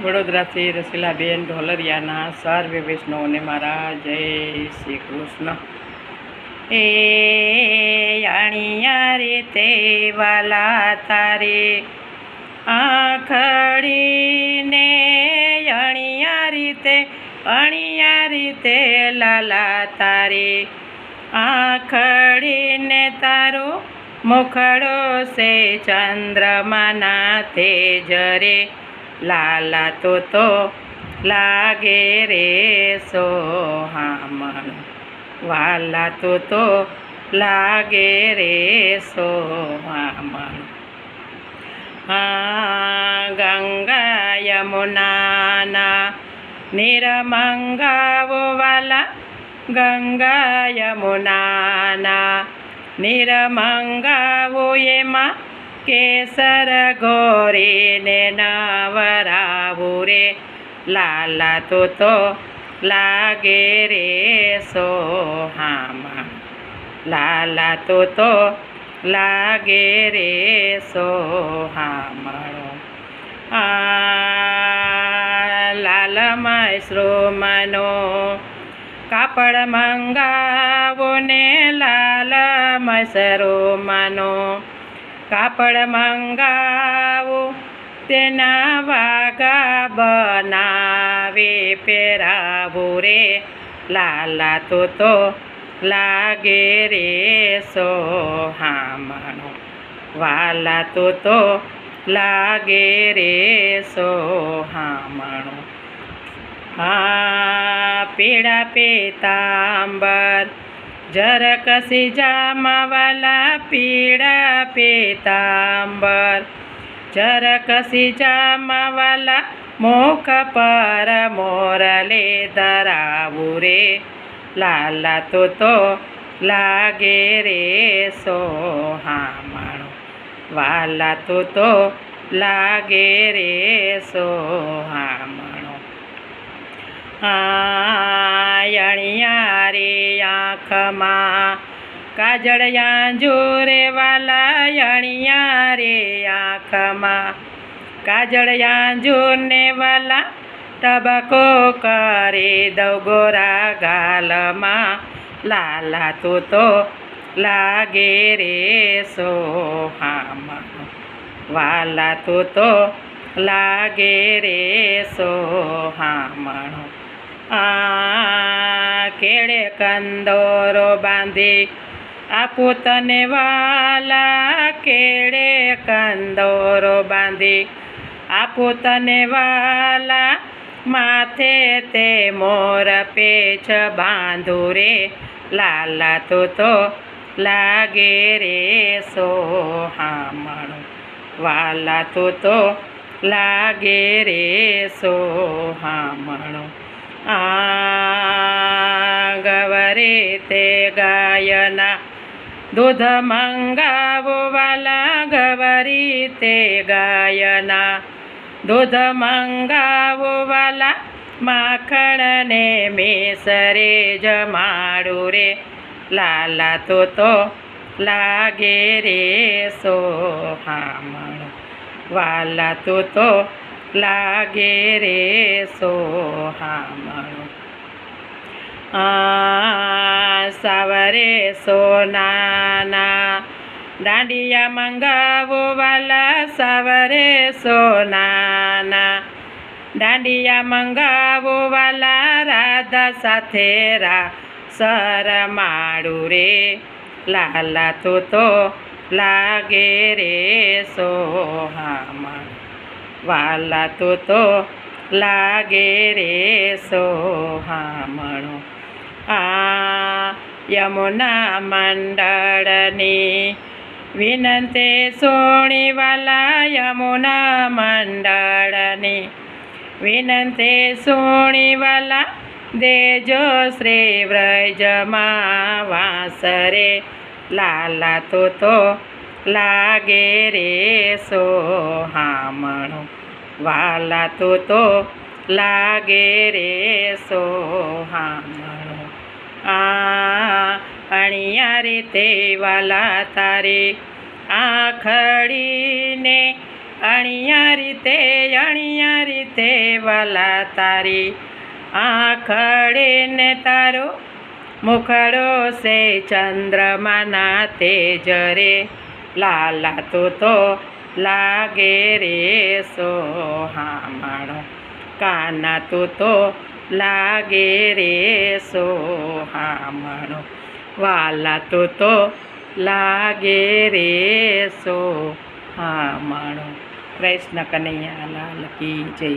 વડોદરાથી રસીલાબેન ઢોલરિયાના સર્વે વૈષ્ણવને મારા જય શ્રી કૃષ્ણ. એ અણિયા રીતે વાલા તારે આખડીને અણિયા રીતે લાલા તારે આખડીને તારો મુખડો સે ચંદ્રમાના તેજ રે લાલા તો લાગે રે સોહામણ વાલા તો લાગે રે સોહામણ. ગંગા યમુનાના નિરમંગાવો વાલા ગંગા યમુનાના નિરમંગાવો એમાં કેસર ગોરીને નવરાવું રે લાલા તો લાગે રે સોહામણ લાલા તો લાગે રે સોહામણો. લાલમય શ્રોમનો કાપડ મંગાવો ને લાલમય શ્રોમનો કાપડ મંગાવો તેના વાગા બનાવે પહેરાવું રે લાલા તો લાગે રે સોહામણો વાલા તો લાગે રે સોહામણો. પીળા પીતાંબર ઝરકસી જામવાલા પીળા પીતાંબર ઝરકસી જામવાલા મુખ પર મોરલે ધરાવું રે લાલા તો લાગે રે સોહામણો વાલા તો લાગે રે સોહામણો. અણિયા રે આંખમાં કાજળિયા જોરે વાલા અણિયા રે આંખમાં કાજળિયા જોને વાલા તબકો કરે દઉ ગોરા ગાલમાં લાલા તો લાગે રે સોહામણો વાલા તો લાગે રે સોહામણો. કેળે કંદોરો બાંધી આપું તને વાલા કેળે કંદોરો બાંધી આપું તને વાલા માથે તે મોર પેચ બાંધું રે લાલા તો લાગે રે સોહામણો વાલા તો લાગે રે સોહામણો. ગવરે તે ગાયના દૂધ મંગાવો વાલા ગવરી તે ગાયના દૂધ મંગાવો વાલા માખણને મેસરે જમાડું રે લાલા તો લાગે રે સોહામણો વાલા તો લાગે રે સોહામણો. સાવરે સોનાના દાંડિયા મંગાવો વાલા સાવરે સોનાના દાંડિયા મંગાવો વાલા રાધા સાથે સરમાડું રે લાલા તો લાગે રે સોહામણો વાલા તો લાગે રે સોહામણો. યમુના મંડળની વિનંતી સોણી વાલા યમુના મંડળની વિનંતી સોણી વાલા દેજો શ્રી વ્રજમાં વાસરે લાલા તો લાગે રે સોહામણો વાલા તો લાગે રે સોહામણો. અણિયા રીતે વાલા તારે આખડીને અણિયા રીતે વાલા તારી આંખડે ને તારો મુખડો સે ચંદ્રમાના તેજ રે લાલા તું તો લાગે રે સોહામણો કાના તું તો લાગે રે સોહામણો વાલા તું તો લાગે રે સોહામણો. કૃષ્ણ કનૈયા લાલ કી જય.